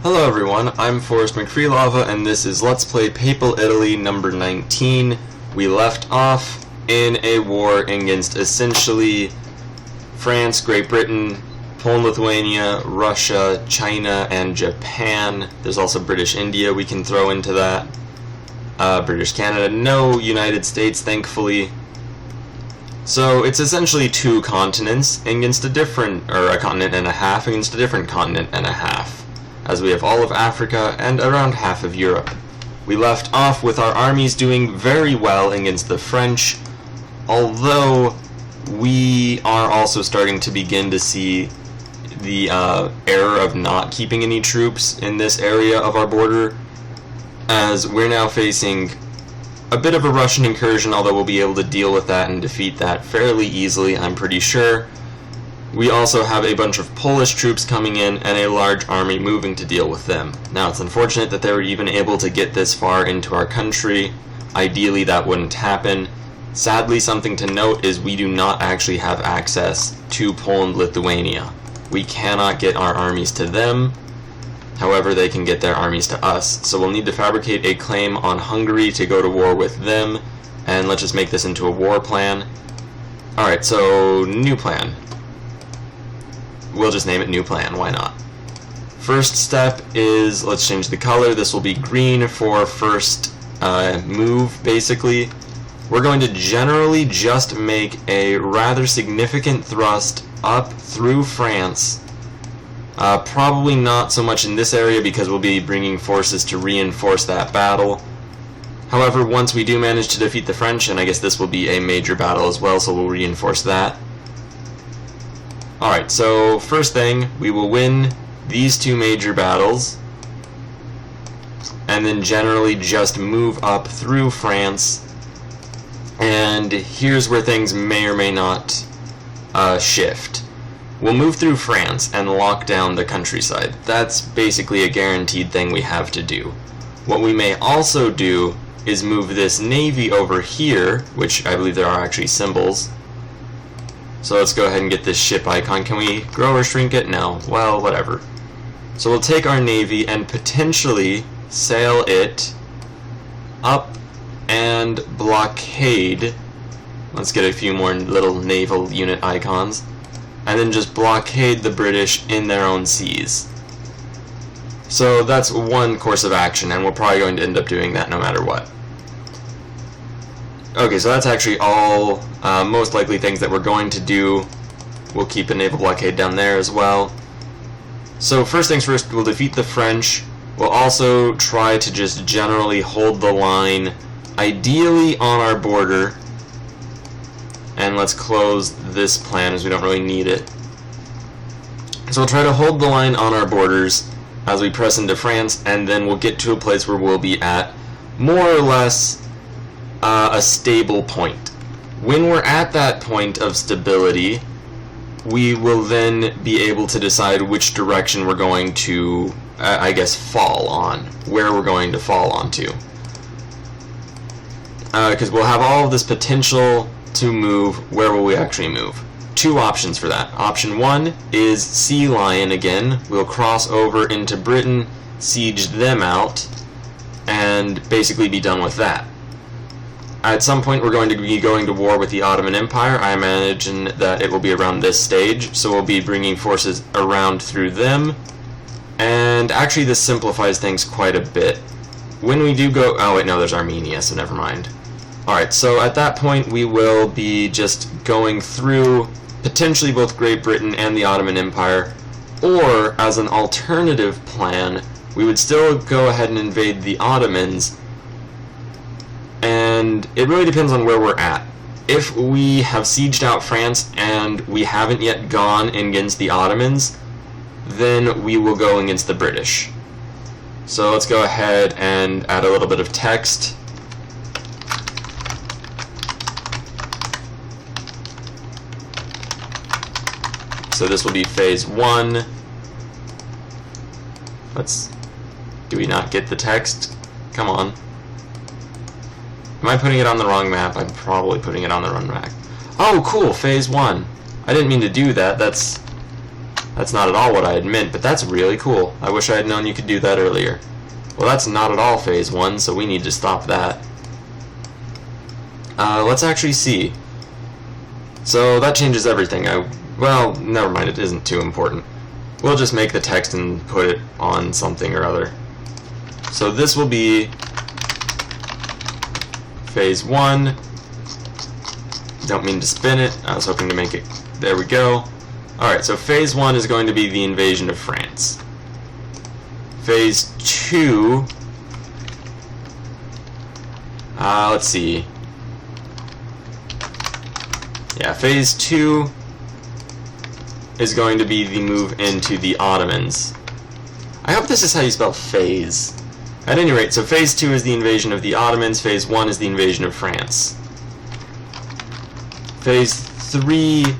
Hello everyone, I'm Forrest McFreelava and this is Let's Play Papal Italy number 19. We left off in a war against essentially France, Great Britain, Poland, Lithuania, Russia, China, and Japan. There's also British India we can throw into that. British Canada, no United States thankfully. So it's essentially two continents against a different, or a continent and a half against a different continent and a half, as we have all of Africa and around half of Europe. We left off with our armies doing very well against the French, although we are also starting to begin to see the error of not keeping any troops in this area of our border, as we're now facing a bit of a Russian incursion, although we'll be able to deal with that and defeat that fairly easily, I'm pretty sure. We also have a bunch of Polish troops coming in and a large army moving to deal with them. Now, it's unfortunate that they were even able to get this far into our country. Ideally, that wouldn't happen. Sadly, something to note is we do not actually have access to Poland, Lithuania. We cannot get our armies to them. However, they can get their armies to us. So we'll need to fabricate a claim on Hungary to go to war with them. And let's just make this into a war plan. Alright, so new plan. We'll just name it new plan, why not? First step is, let's change the color. This will be green for first move, basically. We're going to generally just make a rather significant thrust up through France. Probably not so much in this area because we'll be bringing forces to reinforce that battle. However, once we do manage to defeat the French, and I guess this will be a major battle as well, so we'll reinforce that. Alright, so first thing, we will win these two major battles, and then generally just move up through France, and here's where things may or may not shift. We'll move through France and lock down the countryside. That's basically a guaranteed thing we have to do. What we may also do is move this navy over here, which I believe there are actually symbols. So let's go ahead and get this ship icon. Can we grow or shrink it? No. Well, whatever. So we'll take our navy and potentially sail it up and blockade. Let's get a few more little naval unit icons. And then just blockade the British in their own seas. So that's one course of action, and we're probably going to end up doing that no matter what. Okay, so that's actually all most likely things that we're going to do. We'll keep a naval blockade down there as well. So first things first, we'll defeat the French. We'll also try to just generally hold the line, ideally on our border. And let's close this plan as we don't really need it. So we'll try to hold the line on our borders as we press into France, and then we'll get to a place where we'll be at more or less a stable point. When we're at that point of stability, we will then be able to decide which direction we're going to, I guess, fall on, where we're going to fall onto. Because we'll have all of this potential to move. Where will we actually move? Two options for that. Option one is Sea Lion again. We'll cross over into Britain, siege them out, and basically be done with that. At some point we're going to be going to war with the Ottoman Empire. I imagine that it will be around this stage, so we'll be bringing forces around through them. And actually this simplifies things quite a bit. When we do go... oh wait, no, there's Armenia, so never mind. Alright, so at that point we will be just going through potentially both Great Britain and the Ottoman Empire, or as an alternative plan, we would still go ahead and invade the Ottomans, and it really depends on where we're at. If we have sieged out France and we haven't yet gone against the Ottomans, then we will go against the British. So let's go ahead and add a little bit of text. So this will be phase 1. Do we not get the text? Come on. Am I putting it on the wrong map? I'm probably putting it on the wrong map. Oh, cool, phase 1. I didn't mean to do that. That's That's not at all what I had meant, but that's really cool. I wish I had known you could do that earlier. Well, that's not at all phase 1, so we need to stop that. Let's actually see. So that changes everything. Well, never mind, it isn't too important. We'll just make the text and put it on something or other. So this will be phase 1. Don't mean to spin it. I was hoping to make it. There we go. Alright, so phase 1 is going to be the invasion of France. Phase 2... let's see. Yeah, phase 2 is going to be the move into the Ottomans. I hope this is how you spell phase. At any rate, so phase 2 is the invasion of the Ottomans, phase 1 is the invasion of France. Phase 3A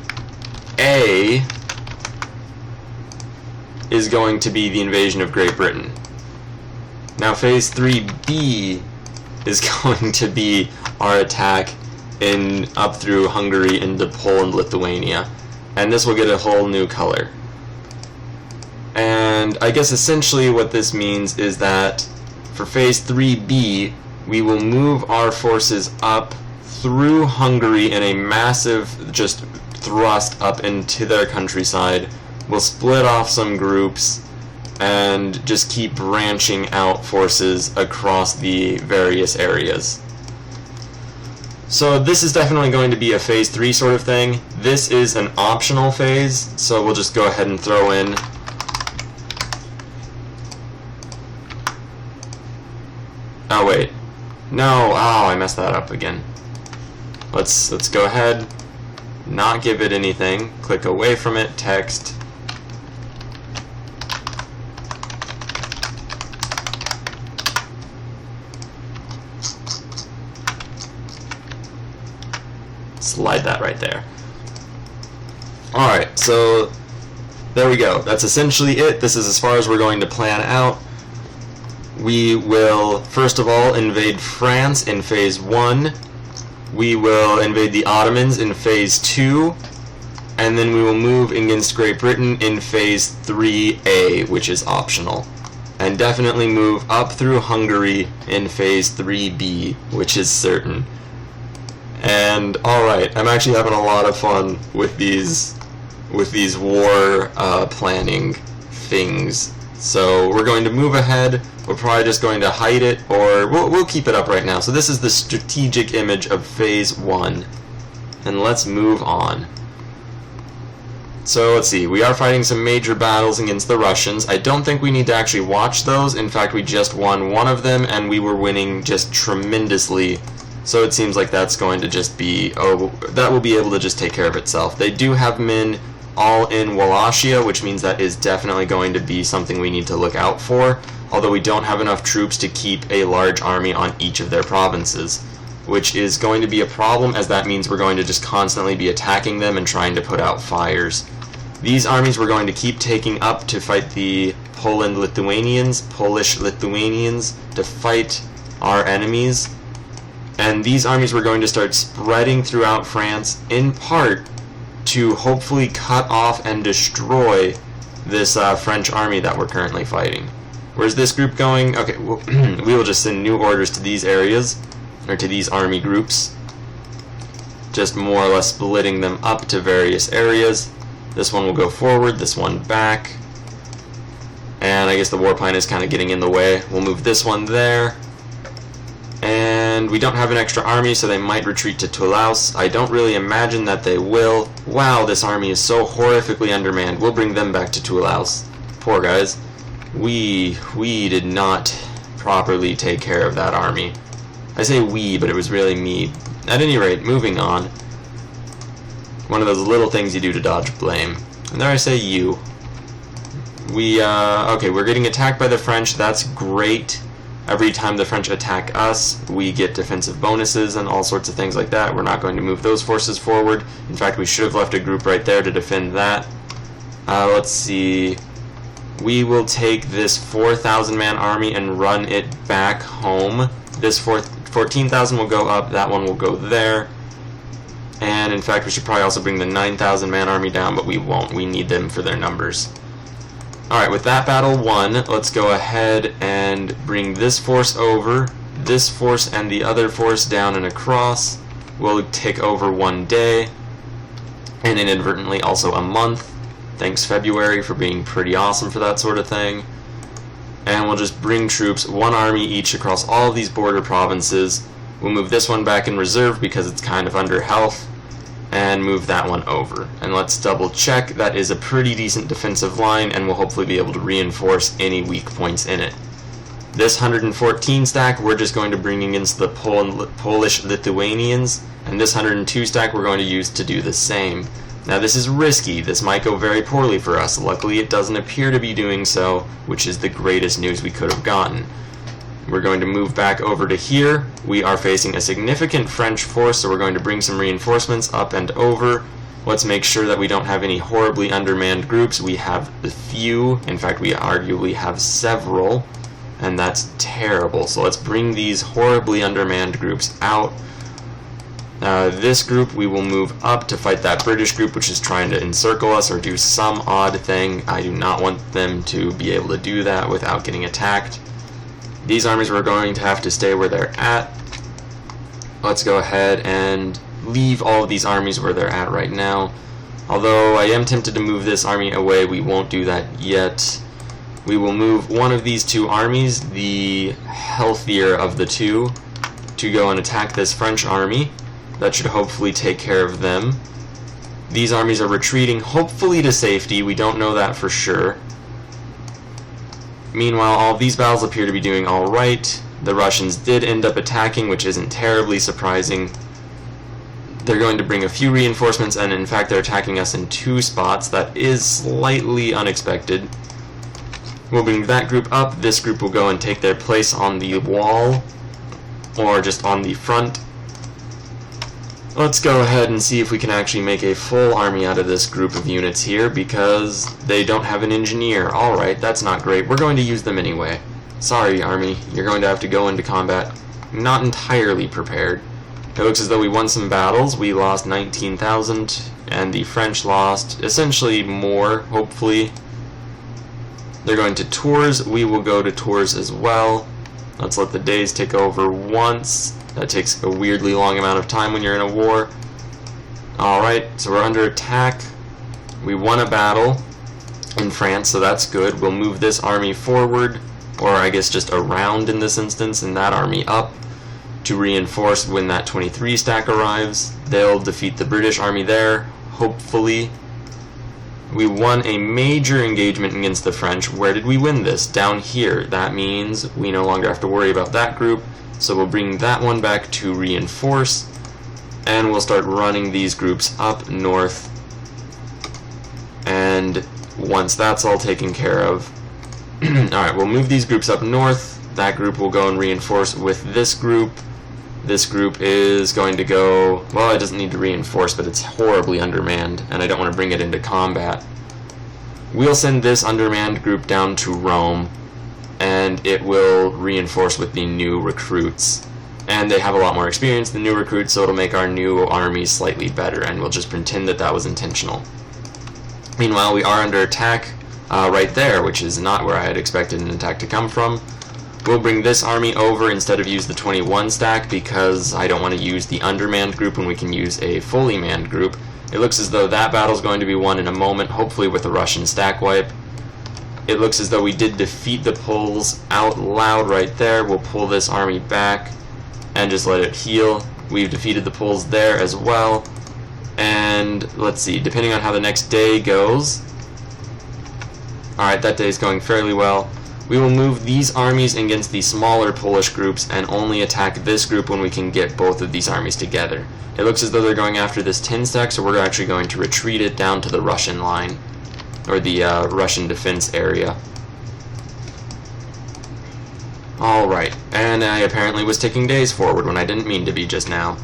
is going to be the invasion of Great Britain. Now phase 3B is going to be our attack up through Hungary into Poland, Lithuania. And this will get a whole new color. And I guess essentially what this means is that for phase 3B, we will move our forces up through Hungary in a massive just thrust up into their countryside. We'll split off some groups and just keep branching out forces across the various areas. So this is definitely going to be a phase 3 sort of thing. This is an optional phase, so we'll just go ahead and throw in oh wait. No, I messed that up again. Let's go ahead, not give it anything, click away from it, text. Slide that right there. Alright, so there we go. That's essentially it. This is as far as we're going to plan out. We will, first of all, invade France in phase 1. We will invade the Ottomans in phase 2. And then we will move against Great Britain in phase 3A, which is optional. And definitely move up through Hungary in phase 3B, which is certain. And alright, I'm actually having a lot of fun with these war planning things. So we're going to move ahead. We're probably just going to hide it, or we'll keep it up right now. So this is the strategic image of phase 1. And let's move on. So let's see, we are fighting some major battles against the Russians. I don't think we need to actually watch those. In fact, we just won one of them, and we were winning just tremendously. So it seems like that's going to just be, that will be able to just take care of itself. They do have men all in Wallachia, which means that is definitely going to be something we need to look out for, although we don't have enough troops to keep a large army on each of their provinces, which is going to be a problem, as that means we're going to just constantly be attacking them and trying to put out fires. These armies we're going to keep taking up to fight the Polish Lithuanians, to fight our enemies. And these armies we're going to start spreading throughout France, in part to hopefully cut off and destroy this French army that we're currently fighting. Where's this group going? Okay, we will just send new orders to these areas, or to these army groups. Just more or less splitting them up to various areas. This one will go forward, this one back. And I guess the warplane is kind of getting in the way. We'll move this one there. And we don't have an extra army, so they might retreat to Toulouse. I don't really imagine that they will. Wow, this army is so horrifically undermanned. We'll bring them back to Toulouse. Poor guys. We did not properly take care of that army. I say we, but it was really me. At any rate, moving on. One of those little things you do to dodge blame. And there I say you. Okay, we're getting attacked by the French. That's great. Every time the French attack us, we get defensive bonuses and all sorts of things like that. We're not going to move those forces forward. In fact, we should have left a group right there to defend that. Let's see. We will take this 4,000-man army and run it back home. This 14,000 will go up. That one will go there. And in fact, we should probably also bring the 9,000 man army down, but we won't. We need them for their numbers. Alright, with that battle won, let's go ahead and bring this force over, this force and the other force down and across. We'll take over one day, and inadvertently also a month. Thanks February for being pretty awesome for that sort of thing. And we'll just bring troops, one army each across all of these border provinces. We'll move this one back in reserve because it's kind of under health, and move that one over. And let's double check, that is a pretty decent defensive line, and we'll hopefully be able to reinforce any weak points in it. This 114 stack we're just going to bring against the Polish Lithuanians, and this 102 stack we're going to use to do the same. Now this is risky, this might go very poorly for us. Luckily it doesn't appear to be doing so, which is the greatest news we could have gotten. We're going to move back over to here. We are facing a significant French force, so we're going to bring some reinforcements up and over. Let's make sure that we don't have any horribly undermanned groups. We have a few, in fact we arguably have several, and that's terrible. So let's bring these horribly undermanned groups out. This group we will move up to fight that British group which is trying to encircle us or do some odd thing. I do not want them to be able to do that without getting attacked. These armies are going to have to stay where they're at. Let's go ahead and leave all of these armies where they're at right now. Although I am tempted to move this army away, we won't do that yet. We will move one of these two armies, the healthier of the two, to go and attack this French army. That should hopefully take care of them. These armies are retreating, hopefully to safety. We don't know that for sure. Meanwhile, all of these battles appear to be doing alright. The Russians did end up attacking, which isn't terribly surprising. They're going to bring a few reinforcements, and in fact they're attacking us in two spots. That is slightly unexpected. We'll bring that group up. This group will go and take their place on the wall, or just on the front. Let's go ahead and see if we can actually make a full army out of this group of units here, because they don't have an engineer. Alright, that's not great. We're going to use them anyway. Sorry, army. You're going to have to go into combat not entirely prepared. It looks as though we won some battles. We lost 19,000, and the French lost essentially more, hopefully. They're going to Tours. We will go to Tours as well. Let's let the days take over once. That takes a weirdly long amount of time when you're in a war. Alright, so we're under attack. We won a battle in France, so that's good. We'll move this army forward, or I guess just around in this instance, and that army up to reinforce when that 23 stack arrives. They'll defeat the British army there, hopefully. We won a major engagement against the French. Where did we win this? Down here. That means we no longer have to worry about that group. So we'll bring that one back to reinforce, and we'll start running these groups up north. And once that's all taken care of, alright, we'll move these groups up north. That group will go and reinforce with this group. This group is going to go, well, it doesn't need to reinforce, but it's horribly undermanned, and I don't want to bring it into combat. We'll send this undermanned group down to Rome, and it will reinforce with the new recruits. And they have a lot more experience than new recruits, so it'll make our new army slightly better, and we'll just pretend that that was intentional. Meanwhile, we are under attack right there, which is not where I had expected an attack to come from. We'll bring this army over instead of use the 21 stack, because I don't want to use the undermanned group when we can use a fully manned group. It looks as though that battle's going to be won in a moment, hopefully with a Russian stack wipe. It looks as though we did defeat the Poles out loud right there. We'll pull this army back and just let it heal. We've defeated the Poles there as well. And let's see, depending on how the next day goes. Alright, that day is going fairly well. We will move these armies against the smaller Polish groups and only attack this group when we can get both of these armies together. It looks as though they're going after this 10 stack, so we're actually going to retreat it down to the Russian line, or the Russian defense area. Alright, and I apparently was taking days forward when I didn't mean to be just now.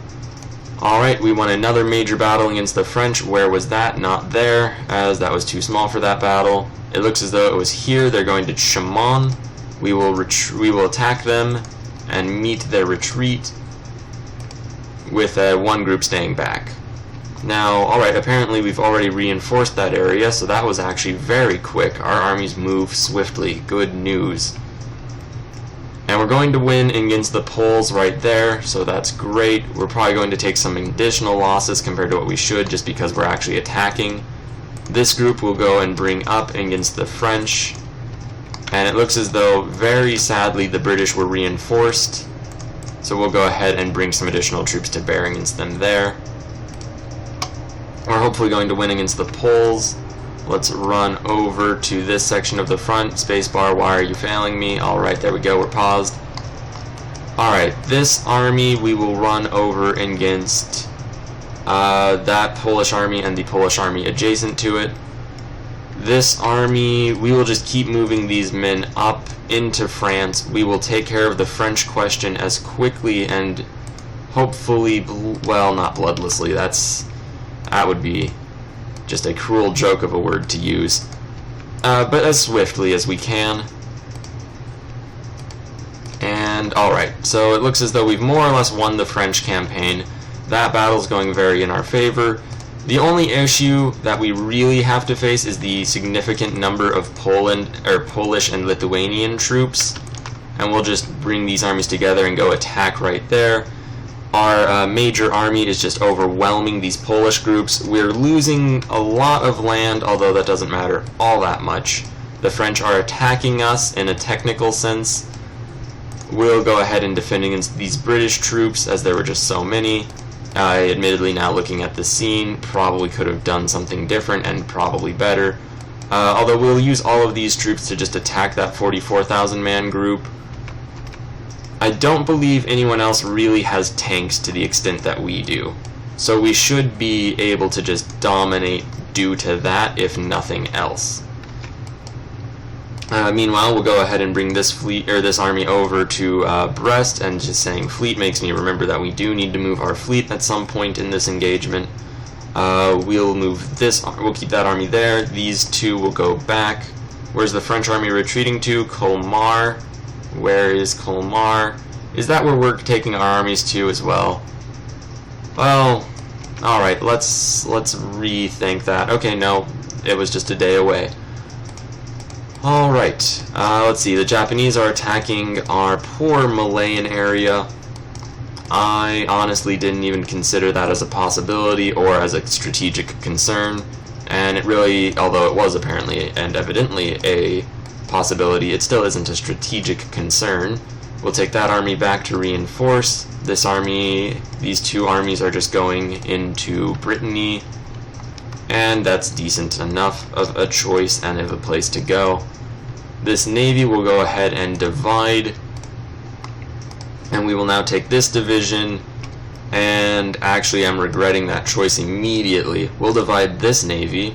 Alright, we won another major battle against the French. Where was that? Not there, as that was too small for that battle. It looks as though it was here. They're going to Chaumont. We will attack them and meet their retreat with one group staying back. Now, alright, apparently we've already reinforced that area, so that was actually very quick. Our armies move swiftly. Good news. And we're going to win against the Poles right there, so that's great. We're probably going to take some additional losses compared to what we should, just because we're actually attacking. This group will go and bring up against the French. And it looks as though, very sadly, the British were reinforced. So we'll go ahead and bring some additional troops to bear against them there. We're hopefully going to win against the Poles. Let's run over to this section of the front. Spacebar, why are you failing me? Alright, there we go, we're paused. Alright, this army we will run over against that Polish army and the Polish army adjacent to it. This army, we will just keep moving these men up into France. We will take care of the French question as quickly and hopefully, well, not bloodlessly, that would be just a cruel joke of a word to use. But as swiftly as we can. And, alright, so it looks as though we've more or less won the French campaign. That battle's going very in our favor. The only issue that we really have to face is the significant number of Polish and Lithuanian troops. And we'll just bring these armies together and go attack right there. Our major army is just overwhelming these Polish groups. We're losing a lot of land, although that doesn't matter all that much. The French are attacking us in a technical sense. We'll go ahead and defend against these British troops, as there were just so many. I, admittedly, now looking at the scene, probably could have done something different and probably better. Although we'll use all of these troops to just attack that 44,000 man group. I don't believe anyone else really has tanks to the extent that we do. So we should be able to just dominate due to that, if nothing else. Meanwhile, we'll go ahead and bring this fleet, or this army, over to Brest, and just saying fleet makes me remember that we do need to move our fleet at some point in this engagement. We'll move this, we'll keep that army there. These two will go back. Where's the French army retreating to? Colmar. Where is Colmar? Is that where we're taking our armies to as well? Well, alright, let's rethink that. Okay, no, it was just a day away. Alright, let's see, the Japanese are attacking our poor Malayan area. I honestly didn't even consider that as a possibility or as a strategic concern, and it really, although it was apparently and evidently a possibility, it still isn't a strategic concern. We'll take that army back to reinforce. This army, these two armies are just going into Brittany, and that's decent enough of a choice and of a place to go. This navy will go ahead and divide, and we will now take this division, and actually I'm regretting that choice immediately. We'll divide this navy,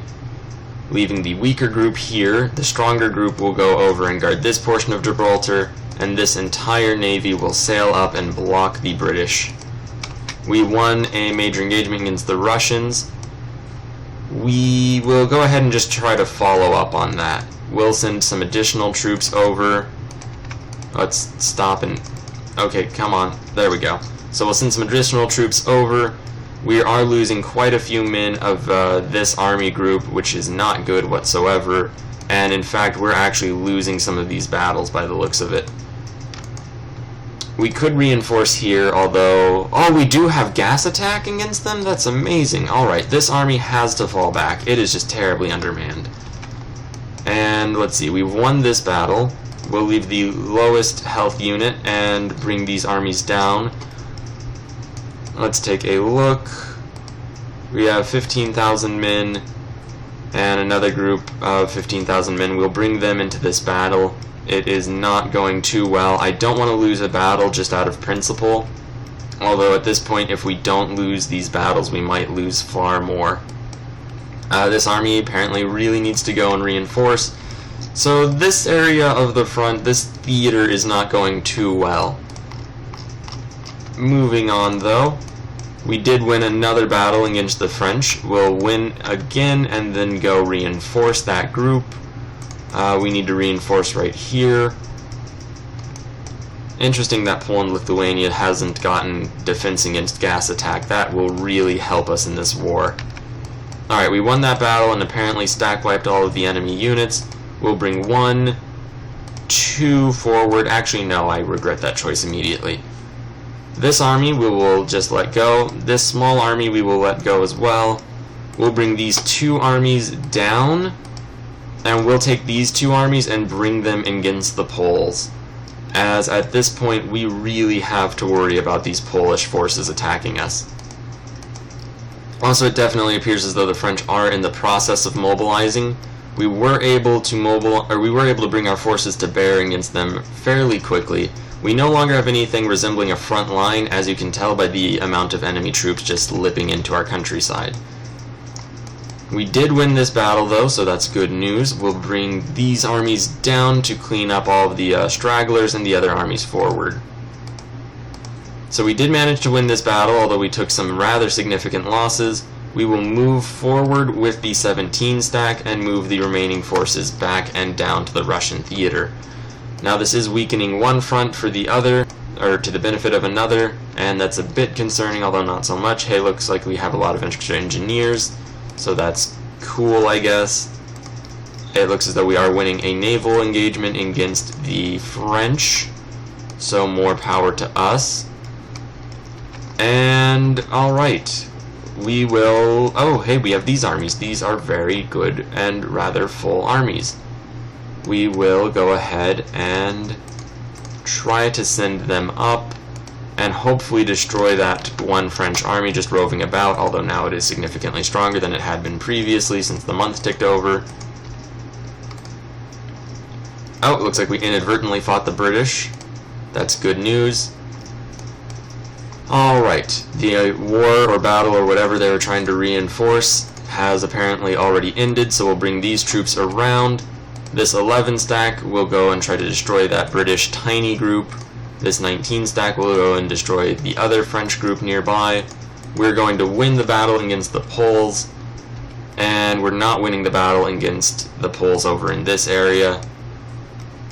leaving the weaker group here. The stronger group will go over and guard this portion of Gibraltar, and this entire navy will sail up and block the British. We won a major engagement against the Russians. We will go ahead and just try to follow up on that. We'll send some additional troops over. Let's stop and... okay, come on. There we go. So we'll send some additional troops over. We are losing quite a few men of this army group, which is not good whatsoever. And in fact, we're actually losing some of these battles by the looks of it. We could reinforce here, although... oh, we do have gas attack against them? That's amazing. Alright, this army has to fall back. It is just terribly undermanned. And let's see, we've won this battle. We'll leave the lowest health unit and bring these armies down. Let's take a look. We have 15,000 men and another group of 15,000 men. We'll bring them into this battle. It is not going too well. I don't want to lose a battle just out of principle. Although at this point, if we don't lose these battles, we might lose far more. This army apparently really needs to go and reinforce. So this area of the front, this theater, is not going too well. Moving on though, we did win another battle against the French. We'll win again and then go reinforce that group. We need to reinforce right here. Interesting that Poland-Lithuania hasn't gotten defense against gas attack. That will really help us in this war. Alright, we won that battle and apparently stack wiped all of the enemy units. We'll bring 1, 2 forward. Actually, no, I regret that choice immediately. This army we will just let go. This small army we will let go as well. We'll bring these 2 armies down, and we'll take these 2 armies and bring them against the Poles, as at this point we really have to worry about these Polish forces attacking us. Also, it definitely appears as though the French are in the process of mobilizing. We were able to bring our forces to bear against them fairly quickly. We no longer have anything resembling a front line, as you can tell by the amount of enemy troops just lipping into our countryside. We did win this battle though, so that's good news. We'll bring these armies down to clean up all of the stragglers and the other armies forward. So we did manage to win this battle, although we took some rather significant losses. We will move forward with the 17 stack and move the remaining forces back and down to the Russian theater. Now this is weakening one front for the other, or to the benefit of another, and that's a bit concerning, although not so much. Hey, looks like we have a lot of extra engineers, so that's cool, I guess. It looks as though we are winning a naval engagement against the French, so more power to us. And, alright, we will... Oh, hey, we have these armies. These are very good and rather full armies. We will go ahead and try to send them up and hopefully destroy that one French army just roving about, although now it is significantly stronger than it had been previously since the month ticked over. Oh, it looks like we inadvertently fought the British. That's good news. Alright, the war or battle or whatever they were trying to reinforce has apparently already ended, so we'll bring these troops around. This 11 stack will go and try to destroy that British tiny group. This 19 stack will go and destroy the other French group nearby. We're going to win the battle against the Poles, and we're not winning the battle against the Poles over in this area.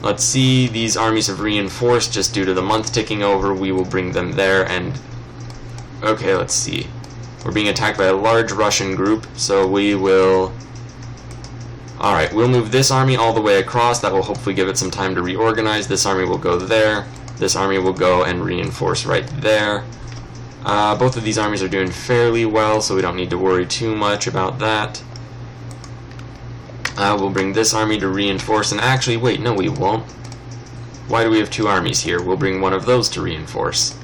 Let's see, these armies have reinforced just due to the month ticking over. We will bring them there and... Okay, let's see. We're being attacked by a large Russian group, so we will... Alright, we'll move this army all the way across. That will hopefully give it some time to reorganize. This army will go there. This army will go and reinforce right there. Both of these armies are doing fairly well, so we don't need to worry too much about that. We'll bring this army to reinforce, and actually, wait, no we won't. Why do we have 2 armies here? We'll bring one of those to reinforce.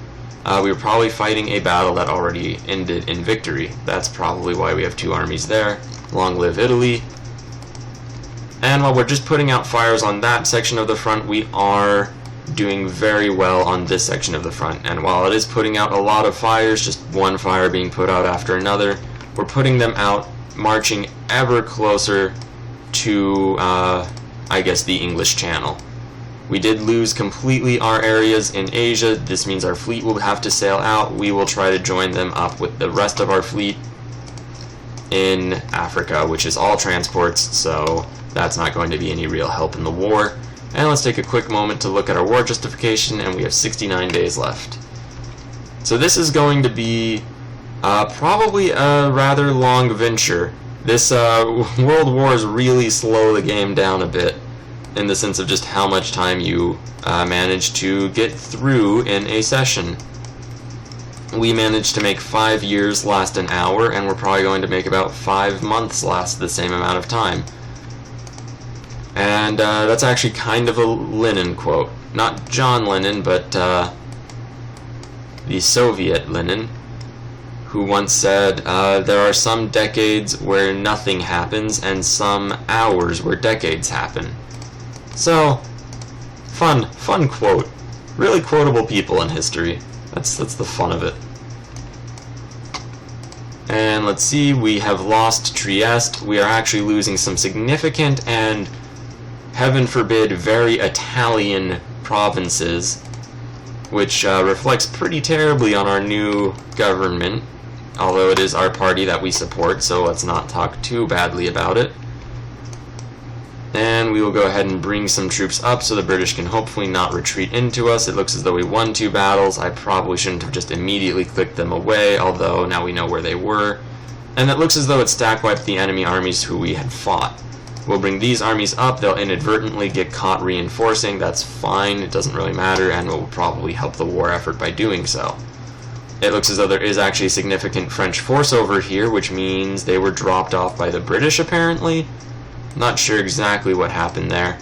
We were probably fighting a battle that already ended in victory. That's probably why we have 2 armies there. Long live Italy. And while we're just putting out fires on that section of the front, we are doing very well on this section of the front. And while it is putting out a lot of fires, just one fire being put out after another, we're putting them out, marching ever closer to, I guess, the English Channel. We did lose completely our areas in Asia. This means our fleet will have to sail out. We will try to join them up with the rest of our fleet in Africa, which is all transports, so that's not going to be any real help in the war. And let's take a quick moment to look at our war justification, and we have 69 days left. So this is going to be probably a rather long venture. This World Wars really slow the game down a bit, in the sense of just how much time you manage to get through in a session. We managed to make 5 years last an hour, and we're probably going to make about 5 months last the same amount of time. And that's actually kind of a Lenin quote. Not John Lennon, but the Soviet Lenin, who once said, there are some decades where nothing happens, and some hours where decades happen. So, fun quote. Really quotable people in history. That's the fun of it. And let's see, we have lost Trieste. We are actually losing some significant and, heaven forbid, very Italian provinces, which reflects pretty terribly on our new government, although it is our party that we support, so let's not talk too badly about it. And we will go ahead and bring some troops up so the British can hopefully not retreat into us. It looks as though we won 2 battles. I probably shouldn't have just immediately clicked them away, although now we know where they were. And it looks as though it stack wiped the enemy armies who we had fought. We'll bring these armies up. They'll inadvertently get caught reinforcing. That's fine. It doesn't really matter, and will probably help the war effort by doing so. It looks as though there is actually significant French force over here, which means they were dropped off by the British, apparently. Not sure exactly what happened there.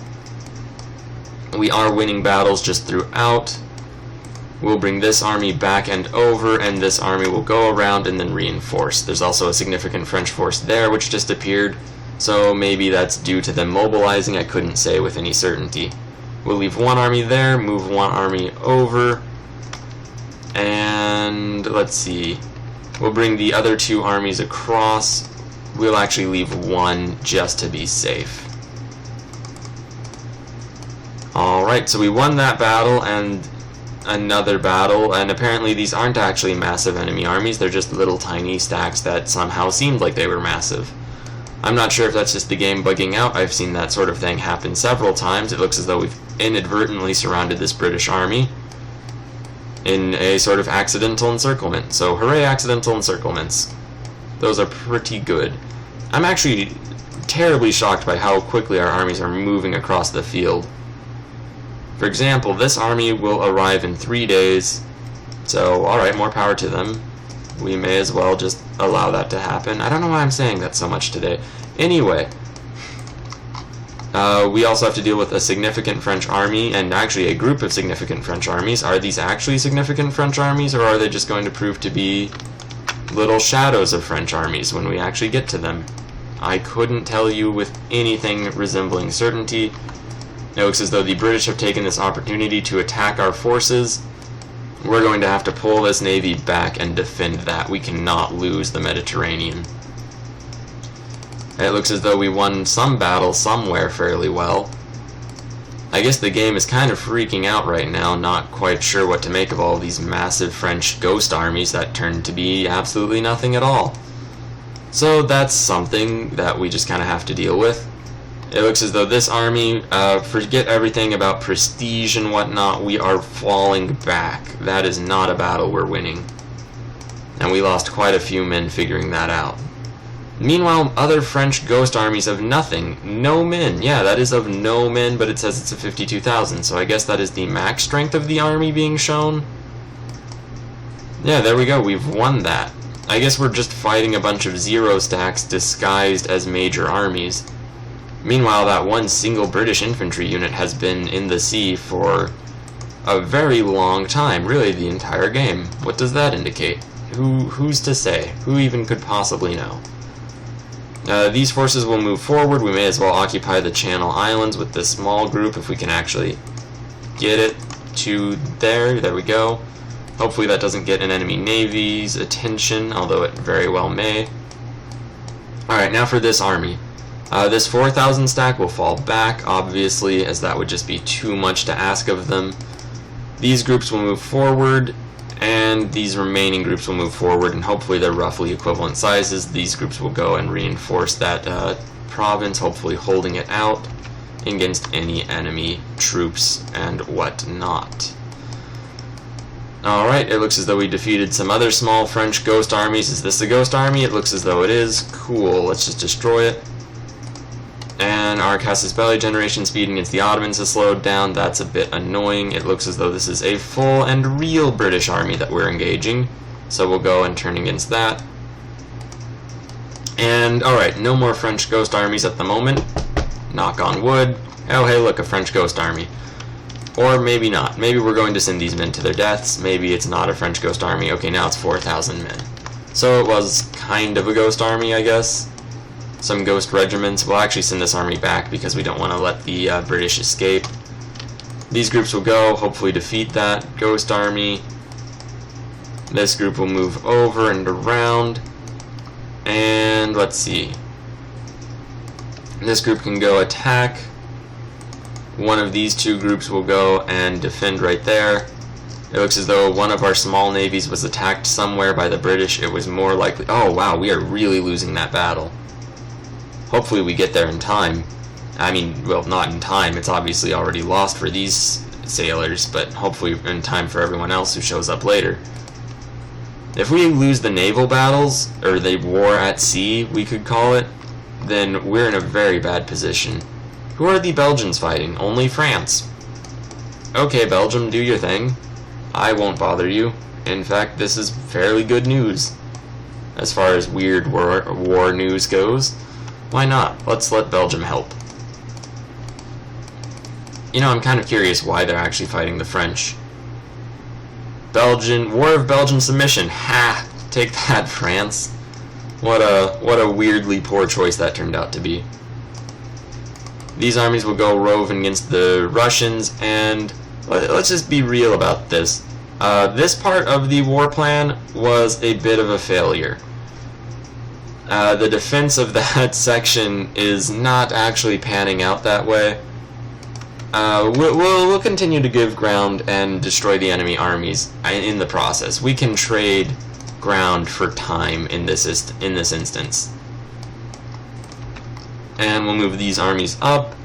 We are winning battles just throughout. We'll bring this army back and over, and this army will go around and then reinforce. There's also a significant French force there, which just appeared, so maybe that's due to them mobilizing. I couldn't say with any certainty. We'll leave one army there, move one army over, and let's see. We'll bring the other 2 armies across. We'll actually leave one just to be safe. Alright, so we won that battle and another battle, and apparently these aren't actually massive enemy armies, they're just little tiny stacks that somehow seemed like they were massive. I'm not sure if that's just the game bugging out. I've seen that sort of thing happen several times. It looks as though we've inadvertently surrounded this British army in a sort of accidental encirclement. So hooray, accidental encirclements. Those are pretty good. I'm actually terribly shocked by how quickly our armies are moving across the field. For example, this army will arrive in 3 days, so alright, more power to them. We may as well just allow that to happen. I don't know why I'm saying that so much today. Anyway, we also have to deal with a significant French army, and actually a group of significant French armies. Are these actually significant French armies, or are they just going to prove to be little shadows of French armies when we actually get to them? I couldn't tell you with anything resembling certainty. It looks as though the British have taken this opportunity to attack our forces. We're going to have to pull this navy back and defend that. We cannot lose the Mediterranean. It looks as though we won some battle somewhere fairly well. I guess the game is kind of freaking out right now, not quite sure what to make of all these massive French ghost armies that turned to be absolutely nothing at all. So that's something that we just kind of have to deal with. It looks as though this army, forget everything about prestige and whatnot, we are falling back. That is not a battle we're winning. And we lost quite a few men figuring that out. Meanwhile, other French ghost armies of nothing. No men. Yeah, that is of no men, but it says it's a 52,000, so I guess that is the max strength of the army being shown. Yeah, there we go. We've won that. I guess we're just fighting a bunch of 0 stacks disguised as major armies. Meanwhile, that one single British infantry unit has been in the sea for a very long time, really the entire game. What does that indicate? Who's to say? Who even could possibly know? These forces will move forward. We may as well occupy the Channel Islands with this small group if we can actually get it to there. There we go. Hopefully that doesn't get an enemy navy's attention, although it very well may. Alright, now for this army. This 4,000 stack will fall back, obviously, as that would just be too much to ask of them. These groups will move forward, and these remaining groups will move forward, and hopefully they're roughly equivalent sizes. These groups will go and reinforce that province, hopefully holding it out against any enemy troops and whatnot. Alright, it looks as though we defeated some other small French ghost armies. Is this a ghost army? It looks as though it is. Cool, let's just destroy it. And our Casus Belli generation speed against the Ottomans has slowed down. That's a bit annoying. It looks as though this is a full and real British army that we're engaging. So we'll go and turn against that. And, alright, no more French ghost armies at the moment. Knock on wood. Oh, hey, look, a French ghost army. Or maybe not. Maybe we're going to send these men to their deaths. Maybe it's not a French ghost army. Okay, now it's 4,000 men. So it was kind of a ghost army, I guess. Some ghost regiments. We'll actually send this army back because we don't want to let the British escape. These groups will go, hopefully defeat that ghost army. This group will move over and around. And let's see. This group can go attack. One of these two groups will go and defend right there. It looks as though one of our small navies was attacked somewhere by the British. It was more likely... Oh, wow, we are really losing that battle. Hopefully we get there in time. I mean, well, not in time. It's obviously already lost for these sailors, but hopefully in time for everyone else who shows up later. If we lose the naval battles, or the war at sea, we could call it, then we're in a very bad position. Who are the Belgians fighting? Only France. Okay, Belgium, do your thing. I won't bother you. In fact, this is fairly good news. As far as weird war news goes, why not? Let's let Belgium help. You know, I'm kind of curious why they're actually fighting the French. War of Belgian submission. Ha! Take that, France. What a weirdly poor choice that turned out to be. These armies will go rove against the Russians, and let's just be real about this. This part of the war plan was a bit of a failure. The defense of that section is not actually panning out that way. We'll continue to give ground and destroy the enemy armies in the process. We can trade ground for time in this instance. And we'll move these armies up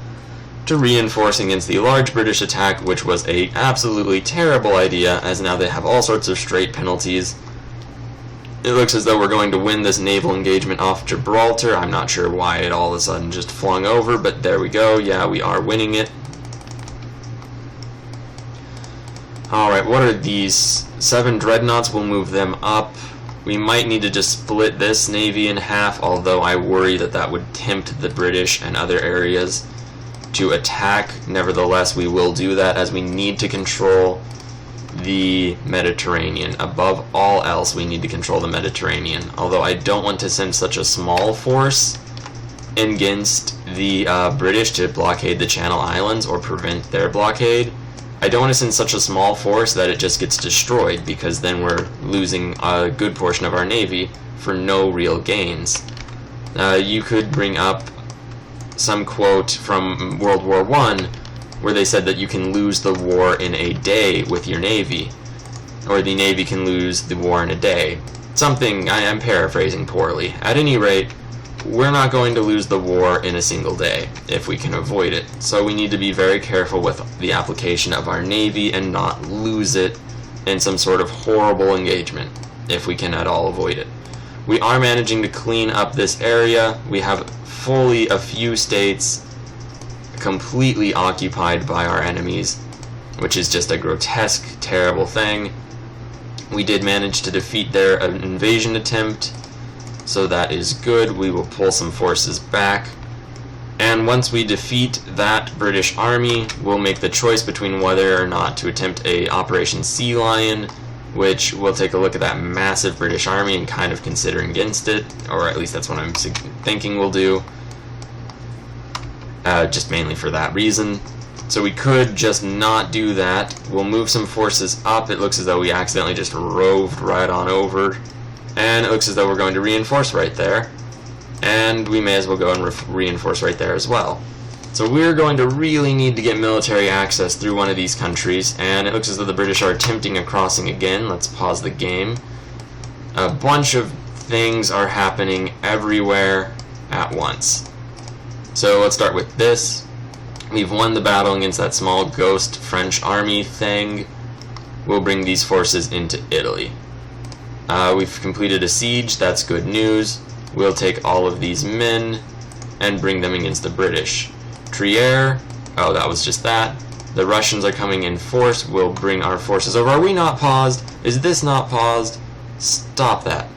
to reinforce against the large British attack, which was a absolutely terrible idea, as now they have all sorts of straight penalties. It looks as though we're going to win this naval engagement off Gibraltar. I'm not sure why it all of a sudden just flung over, but there we go. Yeah, we are winning it. Alright, what are these? 7 dreadnoughts, we'll move them up. We might need to just split this navy in half, although I worry that that would tempt the British and other areas to attack. Nevertheless, we will do that, as we need to control the Mediterranean. Above all else, we need to control the Mediterranean. Although I don't want to send such a small force against the British to blockade the Channel Islands or prevent their blockade. I don't want to send such a small force that it just gets destroyed, because then we're losing a good portion of our navy for no real gains. You could bring up some quote from World War I where they said that you can lose the war in a day with your navy, or the navy can lose the war in a day. Something, I am paraphrasing poorly. At any rate, we're not going to lose the war in a single day if we can avoid it. So we need to be very careful with the application of our navy and not lose it in some sort of horrible engagement if we can at all avoid it. We are managing to clean up this area. We have fully a few states completely occupied by our enemies, which is just a grotesque, terrible thing. We did manage to defeat their invasion attempt, so that is good. We will pull some forces back, and once we defeat that British army, we'll make the choice between whether or not to attempt a Operation Sea Lion, which we'll take a look at that massive British army and kind of consider against it, or at least that's what I'm thinking we'll do, just mainly for that reason. So we could just not do that. We'll move some forces up. It looks as though we accidentally just roved right on over, and it looks as though we're going to reinforce right there, and we may as well go and reinforce right there as well. So we're going to really need to get military access through one of these countries, and it looks as though the British are attempting a crossing again. Let's pause the game. A bunch of things are happening everywhere at once. So let's start with this. We've won the battle against that small ghost French army thing. We'll bring these forces into Italy. We've completed a siege, that's good news. We'll take all of these men and bring them against the British. Trier, oh, that was just that. The Russians are coming in force. We'll bring our forces over. Are we not paused? Is this not paused? Stop that.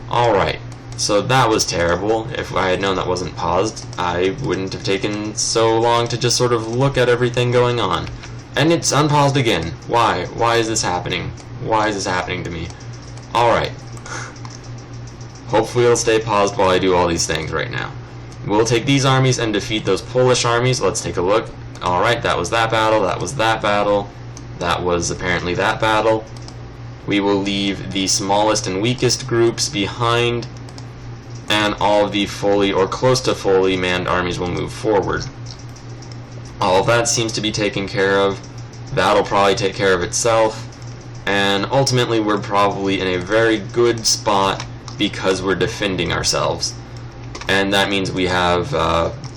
Alright, so that was terrible. If I had known that wasn't paused, I wouldn't have taken so long to just sort of look at everything going on. And it's unpaused again. Why? Why is this happening? Why is this happening to me? Alright. Hopefully it'll stay paused while I do all these things right now. We'll take these armies and defeat those Polish armies. Let's take a look. Alright, that was that battle, that was that battle, that was apparently that battle. We will leave the smallest and weakest groups behind, and all of the fully or close to fully manned armies will move forward. All of that seems to be taken care of. That'll probably take care of itself. And ultimately we're probably in a very good spot because we're defending ourselves. And that means we have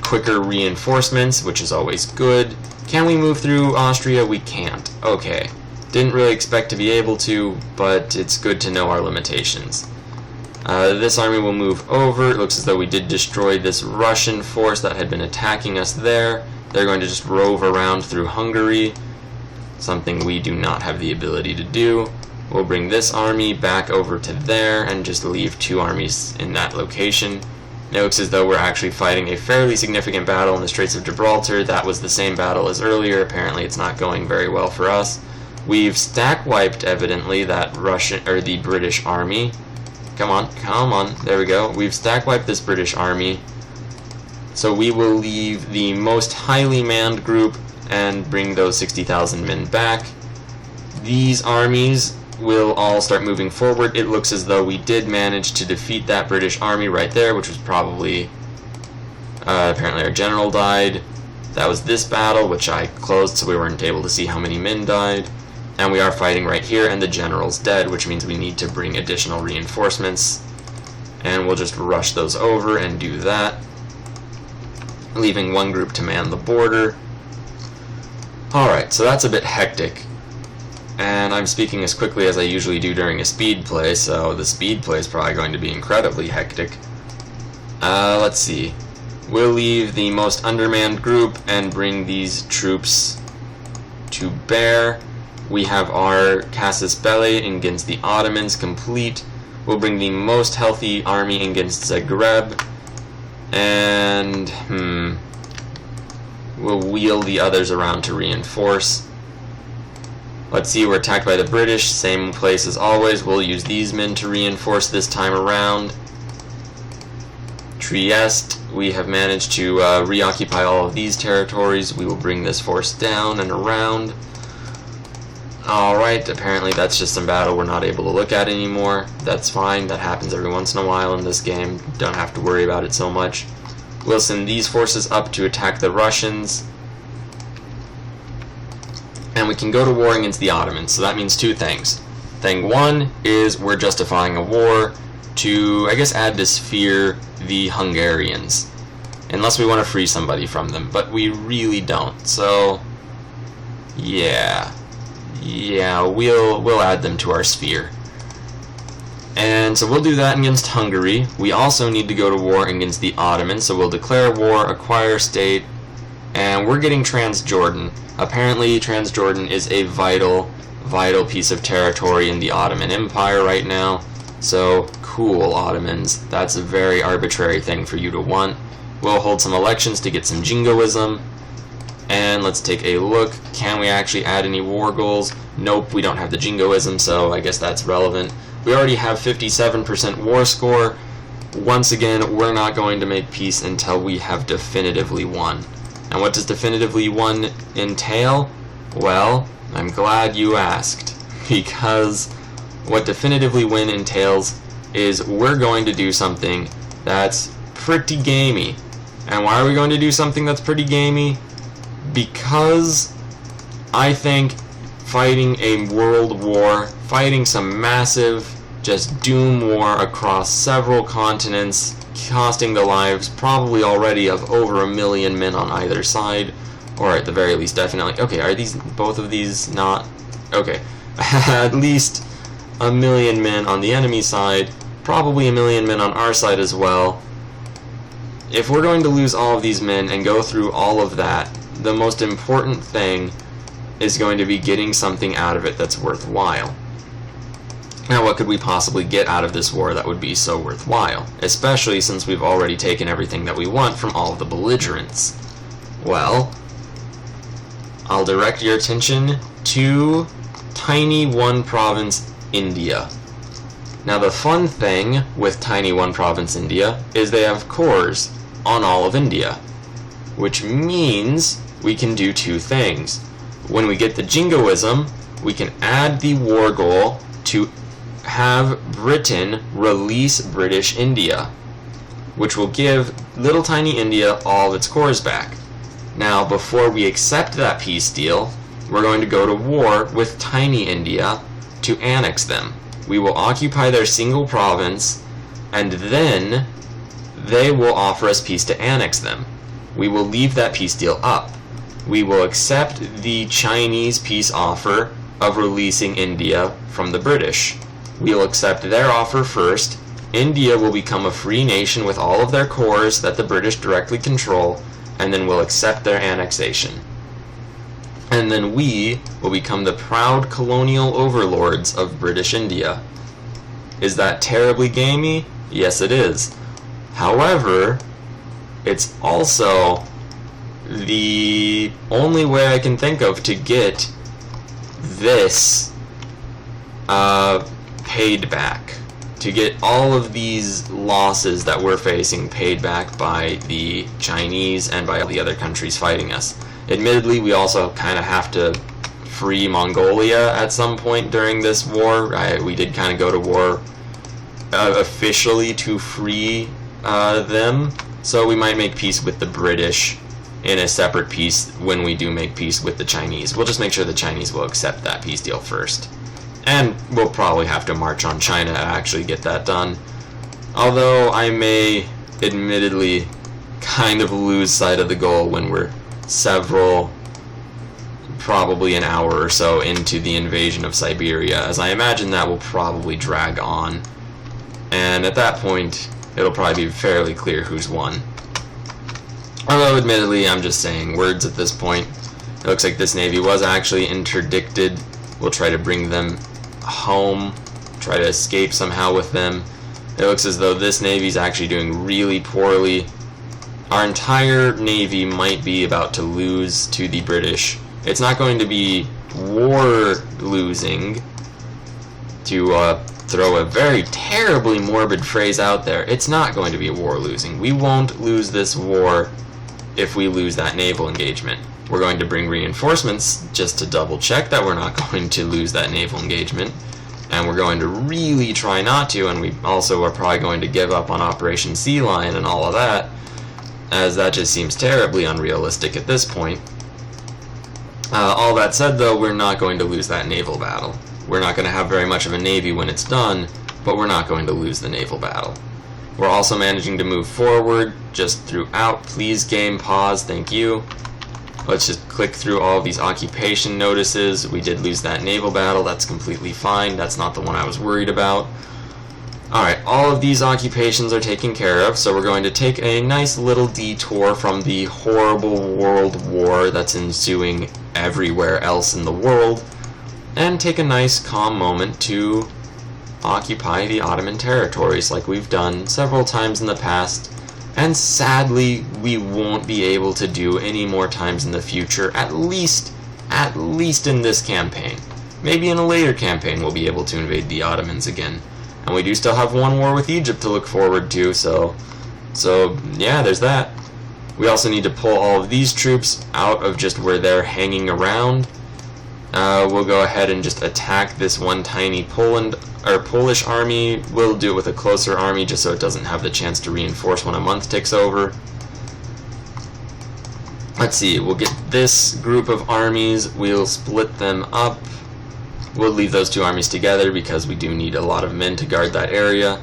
quicker reinforcements, which is always good. Can we move through Austria? We can't. Okay. Didn't really expect to be able to, but it's good to know our limitations. This army will move over. It looks as though we did destroy this Russian force that had been attacking us there. They're going to just rove around through Hungary, something we do not have the ability to do. We'll bring this army back over to there and just leave 2 armies in that location. It looks as though we're actually fighting a fairly significant battle in the Straits of Gibraltar. That was the same battle as earlier. Apparently it's not going very well for us. We've stack wiped, evidently, that the British army. Come on, there we go. We've stack wiped this British army. So we will leave the most highly manned group and bring those 60,000 men back. These armies will all start moving forward. It looks as though we did manage to defeat that British army right there, which was probably, apparently our general died. That was this battle, which I closed so we weren't able to see how many men died. And we are fighting right here, and the general's dead, which means we need to bring additional reinforcements. And we'll just rush those over and do that, leaving 1 group to man the border. Alright, so that's a bit hectic. And I'm speaking as quickly as I usually do during a speed play, so the speed play is probably going to be incredibly hectic. Let's see. We'll leave the most undermanned group and bring these troops to bear. We have our casus belli against the Ottomans complete. We'll bring the most healthy army against Zagreb. And, we'll wheel the others around to reinforce. Let's see, we're attacked by the British, same place as always. We'll use these men to reinforce this time around. Trieste, we have managed to reoccupy all of these territories. We will bring this force down and around. Alright, apparently that's just some battle we're not able to look at anymore. That's fine, that happens every once in a while in this game. Don't have to worry about it so much. We'll send these forces up to attack the Russians. And we can go to war against the Ottomans, so that means 2 things. Thing 1 is we're justifying a war to, I guess, add to sphere the Hungarians. Unless we want to free somebody from them, but we really don't, so yeah, we'll add them to our sphere. And so we'll do that against Hungary. We also need to go to war against the Ottomans, so we'll declare war, acquire state, and we're getting Transjordan. Apparently Transjordan is a vital piece of territory in the Ottoman Empire right now. So cool, Ottomans. That's a very arbitrary thing for you to want. We'll hold some elections to get some jingoism. And let's take a look. Can we actually add any war goals? Nope, we don't have the jingoism, so I guess that's relevant. We already have 57% war score. Once again, we're not going to make peace until we have definitively won. And what does definitively won entail? Well, I'm glad you asked, because what definitively win entails is we're going to do something that's pretty gamey. And why are we going to do something that's pretty gamey? Because I think fighting a world war, fighting some massive, just doom war across several continents, costing the lives probably already of over 1 million men on either side, or at the very least definitely, okay, are these, both of these not, okay, at least 1 million men on the enemy side, probably 1 million men on our side as well. If we're going to lose all of these men and go through all of that, the most important thing is going to be getting something out of it that's worthwhile. Now, what could we possibly get out of this war that would be so worthwhile? Especially since we've already taken everything that we want from all of the belligerents. Well, I'll direct your attention to tiny one province India. Now, the fun thing with tiny one province India is they have cores on all of India, which means we can do 2 things. When we get the jingoism, we can add the war goal to have Britain release British India, which will give little tiny India all of its cores back. Now, before we accept that peace deal, we're going to go to war with tiny India to annex them. We will occupy their single province, and then they will offer us peace to annex them. we will leave that peace deal up. We will accept the Chinese peace offer of releasing India from the British. We will accept their offer first. India will become a free nation with all of their cores that the British directly control, and then we'll accept their annexation. And then we will become the proud colonial overlords of British India. Is that terribly gamey? Yes, it is. However, it's also the only way I can think of to get this paid back. To get all of these losses that we're facing paid back by the Chinese and by all the other countries fighting us. Admittedly, we also kind of have to free Mongolia at some point during this war. We did kind of go to war officially to free them, so we might make peace with the British in a separate peace when we do make peace with the Chinese. We'll just make sure the Chinese will accept that peace deal first. And we'll probably have to march on China to actually get that done. Although I may, admittedly, kind of lose sight of the goal when we're probably an hour or so into the invasion of Siberia, as I imagine that will probably drag on. And at that point, it'll probably be fairly clear who's won. Although, admittedly, I'm just saying words at this point. It looks like this navy was actually interdicted. We'll try to bring them home, try to escape somehow with them. It looks as though this navy's actually doing really poorly. Our entire navy might be about to lose to the British. It's not going to be war losing, to throw a very terribly morbid phrase out there. It's not going to be a war losing. We won't lose this war if we lose that naval engagement. We're going to bring reinforcements just to double check that we're not going to lose that naval engagement, and we're going to really try not to, and we also are probably going to give up on Operation Sea Lion and all of that, as that just seems terribly unrealistic at this point. All that said, though, we're not going to lose that naval battle. We're not going to have very much of a navy when it's done, but we're not going to lose the naval battle. We're also managing to move forward just throughout. Please, game, pause. Thank you. Let's just click through all of these occupation notices. We did lose that naval battle. That's completely fine. That's not the one I was worried about. Alright, all of these occupations are taken care of, so we're going to take a nice little detour from the horrible world war that's ensuing everywhere else in the world, and take a nice calm moment to occupy the Ottoman territories like we've done several times in the past, and sadly we won't be able to do any more times in the future, at least in this campaign. Maybe in a later campaign we'll be able to invade the Ottomans again. And we do still have one war with Egypt to look forward to, so yeah, there's that. We also need to pull all of these troops out of just where they're hanging around. We'll go ahead and just attack this one tiny Polish army. We'll do it with a closer army just so it doesn't have the chance to reinforce when a month ticks over. Let's see, we'll get this group of armies, we'll split them up. We'll leave those two armies together because we do need a lot of men to guard that area.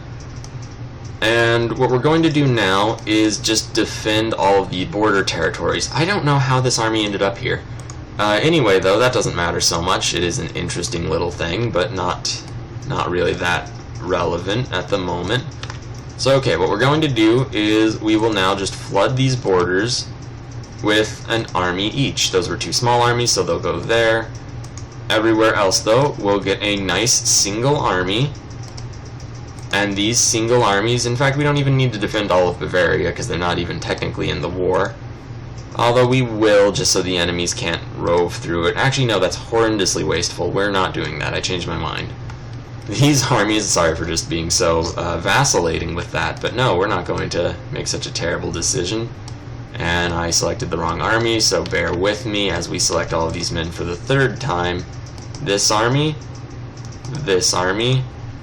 And what we're going to do now is just defend all of the border territories. I don't know how this army ended up here. Anyway, though, that doesn't matter so much. It is an interesting little thing, but not really that relevant at the moment. So, okay, what we're going to do is we will now just flood these borders with an army each. Those were two small armies, so they'll go there. Everywhere else, though, we'll get a nice single army. And these single armies, in fact, we don't even need to defend all of Bavaria because they're not even technically in the war. Although we will, just so the enemies can't rove through it. Actually, no, that's horrendously wasteful. We're not doing that. I changed my mind. These armies, sorry for just being so vacillating with that, but no, we're not going to make such a terrible decision. And I selected the wrong army, so bear with me as we select all of these men for the third time. This army,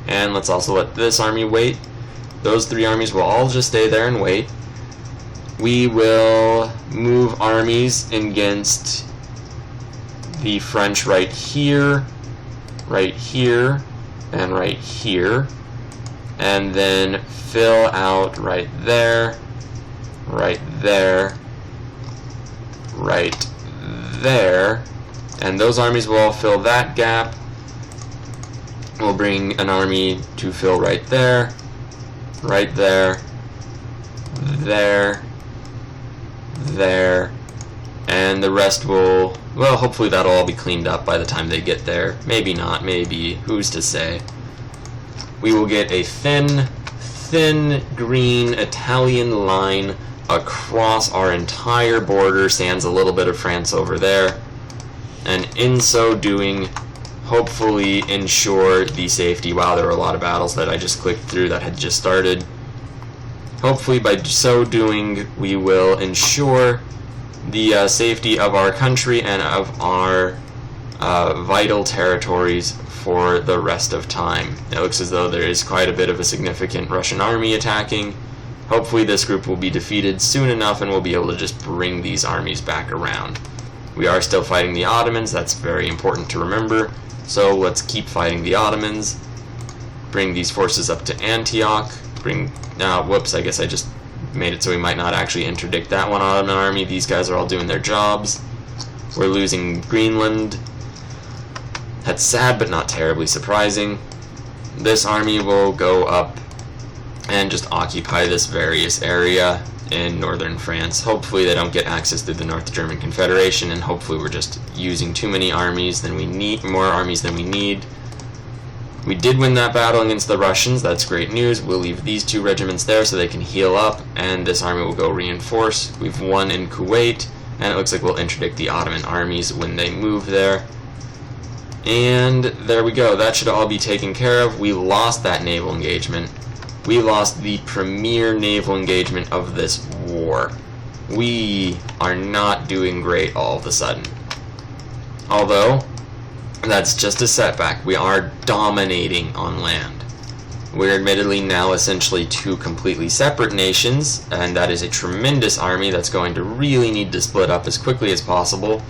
and let's also let this army wait. Those three armies will all just stay there and wait. We will move armies against the French right here, and right here, and then fill out right there, right there. And those armies will all fill that gap. We'll bring an army to fill right there, there, there, and the rest will, well, hopefully that'll all be cleaned up by the time they get there. Maybe not, maybe, who's to say. We will get a thin green Italian line across our entire border, sans a little bit of France over there, and in so doing, hopefully ensure the safety. Wow, there were a lot of battles that I just clicked through that had just started. Hopefully by so doing, we will ensure the safety of our country and of our vital territories for the rest of time. It looks as though there is quite a bit of a significant Russian army attacking. Hopefully this group will be defeated soon enough and we'll be able to just bring these armies back around. We are still fighting the Ottomans, that's very important to remember. So let's keep fighting the Ottomans. Bring these forces up to Antioch. Whoops, I guess I just made it so we might not actually interdict that one Ottoman army. These guys are all doing their jobs. We're losing Greenland. That's sad, but not terribly surprising. This army will go up and just occupy this various area in northern France. Hopefully they don't get access to the North German Confederation, and hopefully we're just using too many armies than we need, more armies than we need. We did win that battle against the Russians, that's great news. We'll leave these two regiments there so they can heal up, and this army will go reinforce. We've won in Kuwait, and it looks like we'll interdict the Ottoman armies when they move there. And there we go, that should all be taken care of. We lost that naval engagement. We lost the premier naval engagement of this war. We are not doing great all of a sudden. Although, that's just a setback. We are dominating on land. We're admittedly now essentially two completely separate nations, and that is a tremendous army that's going to really need to split up as quickly as possible.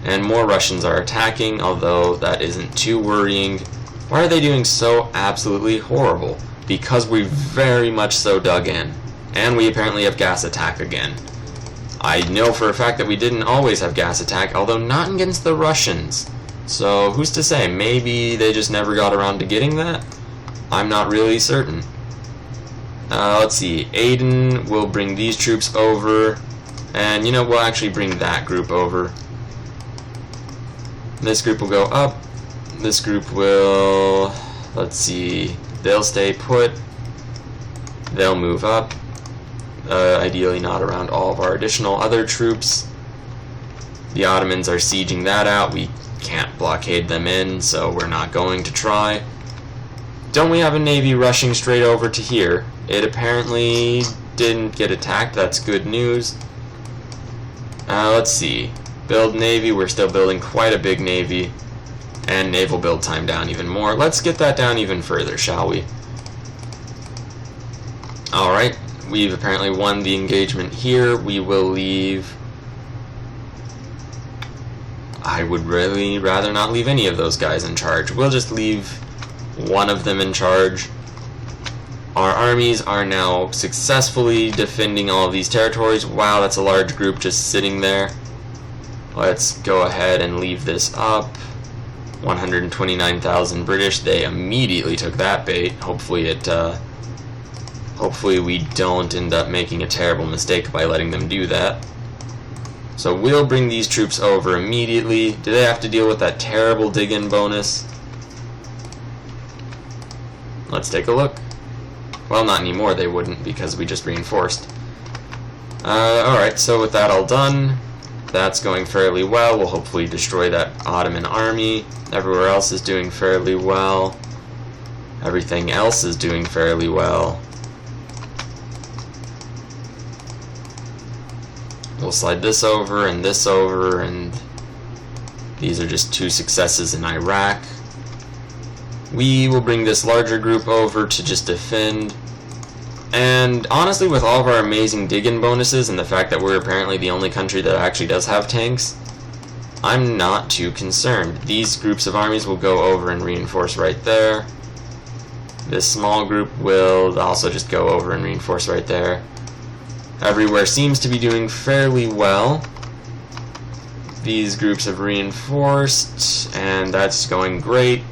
And more Russians are attacking, although that isn't too worrying. Why are they doing so absolutely horrible? Because we very much so dug in. And we apparently have gas attack again. I know for a fact that we didn't always have gas attack, although not against the Russians. So who's to say? Maybe they just never got around to getting that? I'm not really certain. Let's see. Aden will bring these troops over. And, you know, we'll actually bring that group over. This group will go up. This group will... Let's see... They'll stay put, they'll move up, ideally not around all of our additional other troops. The Ottomans are sieging that out, we can't blockade them in, so we're not going to try. Don't we have a navy rushing straight over to here? It apparently didn't get attacked, that's good news. Let's see, build navy, we're still building quite a big navy. And naval build time down even more. Let's get that down even further, shall we? Alright, we've apparently won the engagement here. We will leave... I would really rather not leave any of those guys in charge. We'll just leave one of them in charge. Our armies are now successfully defending all of these territories. Wow, that's a large group just sitting there. Let's go ahead and leave this up. 129,000 British. They immediately took that bait. Hopefully we don't end up making a terrible mistake by letting them do that. So we'll bring these troops over immediately. Do they have to deal with that terrible dig-in bonus? Let's take a look. Well, not anymore, they wouldn't, because we just reinforced. Alright, so with that all done, that's going fairly well. We'll hopefully destroy that Ottoman army. Everywhere else is doing fairly well. Everything else is doing fairly well. We'll slide this over, and these are just two successes in Iraq. We will bring this larger group over to just defend. And honestly, with all of our amazing dig-in bonuses and the fact that we're apparently the only country that actually does have tanks, I'm not too concerned. These groups of armies will go over and reinforce right there. This small group will also just go over and reinforce right there. Everywhere seems to be doing fairly well. These groups have reinforced, and that's going great.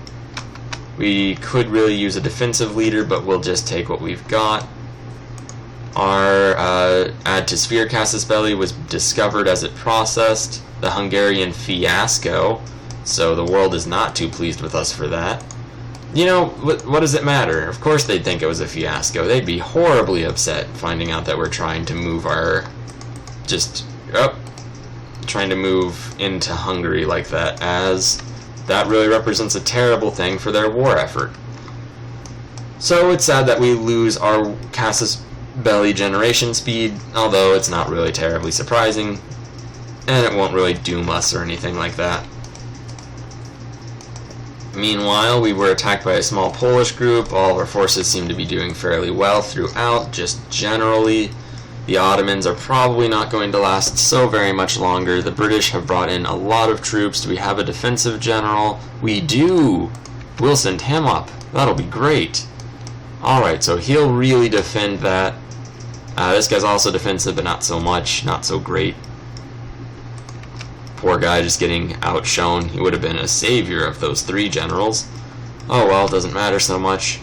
We could really use a defensive leader, but we'll just take what we've got. Our add to sphere casus belli was discovered as it processed. The Hungarian fiasco, so the world is not too pleased with us for that. You know, what does it matter? Of course they'd think it was a fiasco. They'd be horribly upset finding out that we're trying to move our... trying to move into Hungary like that, as that really represents a terrible thing for their war effort. So it's sad that we lose our casus belli generation speed, although it's not really terribly surprising, and it won't really doom us or anything like that. Meanwhile, we were attacked by a small Polish group. All of our forces seem to be doing fairly well throughout, just generally. The Ottomans are probably not going to last so very much longer. The British have brought in a lot of troops. Do we have a defensive general? We do! We'll send him up. That'll be great. Alright, so he'll really defend that. This guy's also defensive, but not so much. Not so great. Poor guy just getting outshone. He would have been a savior of those 3 generals. Oh well, doesn't matter so much.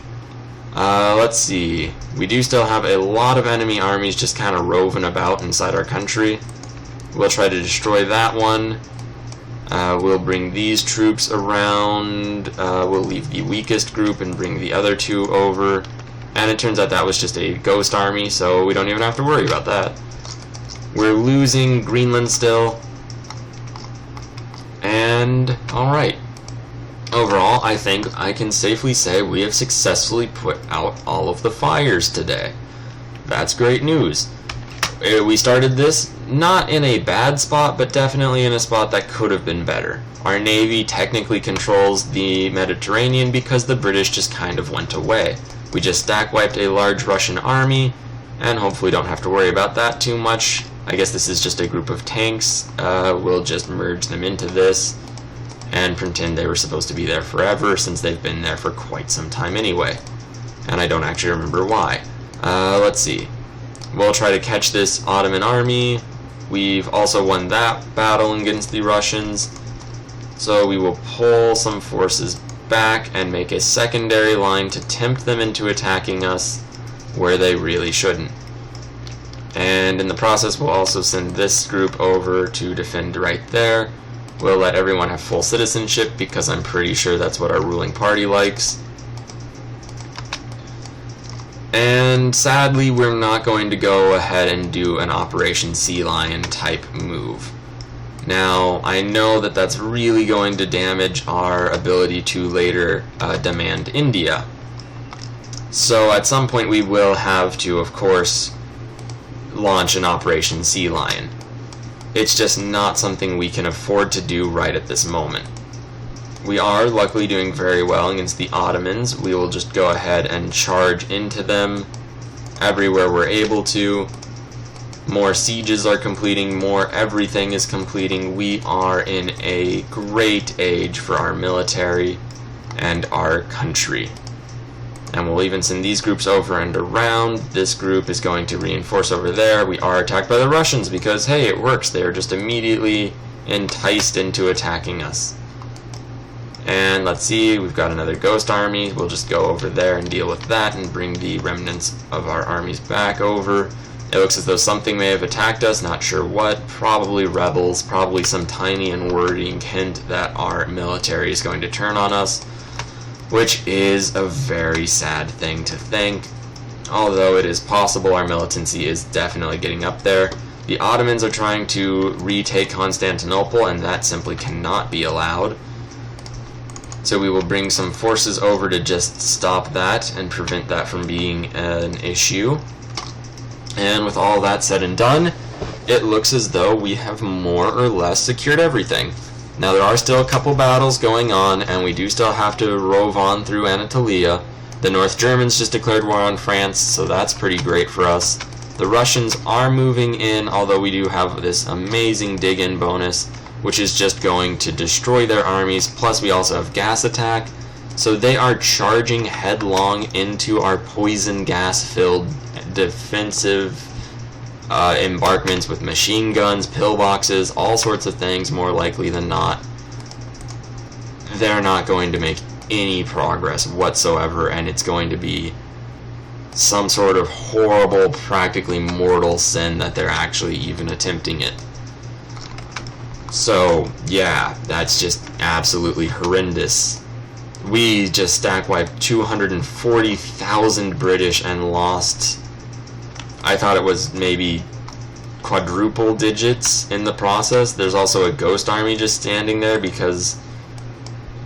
Let's see. We do still have a lot of enemy armies just kind of roving about inside our country. We'll try to destroy that one. We'll bring these troops around. We'll leave the weakest group and bring the other 2 over. And it turns out that was just a ghost army, so we don't even have to worry about that. We're losing Greenland still. And, alright. Overall, I think I can safely say we have successfully put out all of the fires today. That's great news. We started this not in a bad spot, but definitely in a spot that could have been better. Our navy technically controls the Mediterranean because the British just kind of went away. We just stack-wiped a large Russian army, and hopefully don't have to worry about that too much. I guess this is just a group of tanks. We'll just merge them into this and pretend they were supposed to be there forever, since they've been there for quite some time anyway. And I don't actually remember why. Let's see. We'll try to catch this Ottoman army. We've also won that battle against the Russians. So we will pull some forces back and make a secondary line to tempt them into attacking us where they really shouldn't. And in the process, we'll also send this group over to defend right there. We'll let everyone have full citizenship because I'm pretty sure that's what our ruling party likes. And sadly, we're not going to go ahead and do an Operation Sea Lion type move. Now, I know that that's really going to damage our ability to later demand India. So at some point we will have to, of course, launch an Operation Sea Lion. It's just not something we can afford to do right at this moment. We are luckily doing very well against the Ottomans. We will just go ahead and charge into them everywhere we're able to. More sieges are completing, more everything is completing. We are in a great age for our military and our country. And we'll even send these groups over and around. This group is going to reinforce over there. We are attacked by the Russians because, hey, it works. They are just immediately enticed into attacking us. And let's see, we've got another ghost army. We'll just go over there and deal with that and bring the remnants of our armies back over. It looks as though something may have attacked us, not sure what. Probably rebels, probably some tiny and worrying hint that our military is going to turn on us, which is a very sad thing to think. Although it is possible, our militancy is definitely getting up there. The Ottomans are trying to retake Constantinople, and that simply cannot be allowed. So we will bring some forces over to just stop that and prevent that from being an issue. And with all that said and done, it looks as though we have more or less secured everything. Now there are still a couple battles going on, and we do still have to rove on through Anatolia. The North Germans just declared war on France, so that's pretty great for us. The Russians are moving in, although we do have this amazing dig-in bonus, which is just going to destroy their armies, plus we also have gas attack. So they are charging headlong into our poison gas-filled defensive embarkments with machine guns, pillboxes, all sorts of things. More likely than not, they're not going to make any progress whatsoever, and it's going to be some sort of horrible, practically mortal sin that they're actually even attempting it. So, yeah, that's just absolutely horrendous. We just stack wiped 240,000 British and lost, I thought it was maybe quadruple digits in the process. There's also a ghost army just standing there because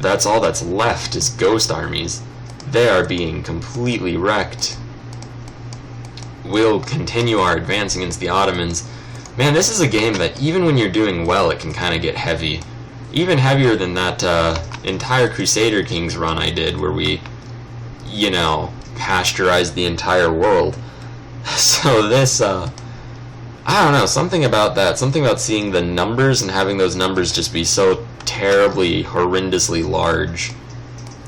that's all that's left is ghost armies. They are being completely wrecked. We'll continue our advance against the Ottomans. Man, this is a game that even when you're doing well, it can kind of get heavy. Even heavier than that entire Crusader Kings run I did, where we, you know, pasteurized the entire world. So this, I don't know, something about that, something about seeing the numbers and having those numbers just be so terribly, horrendously large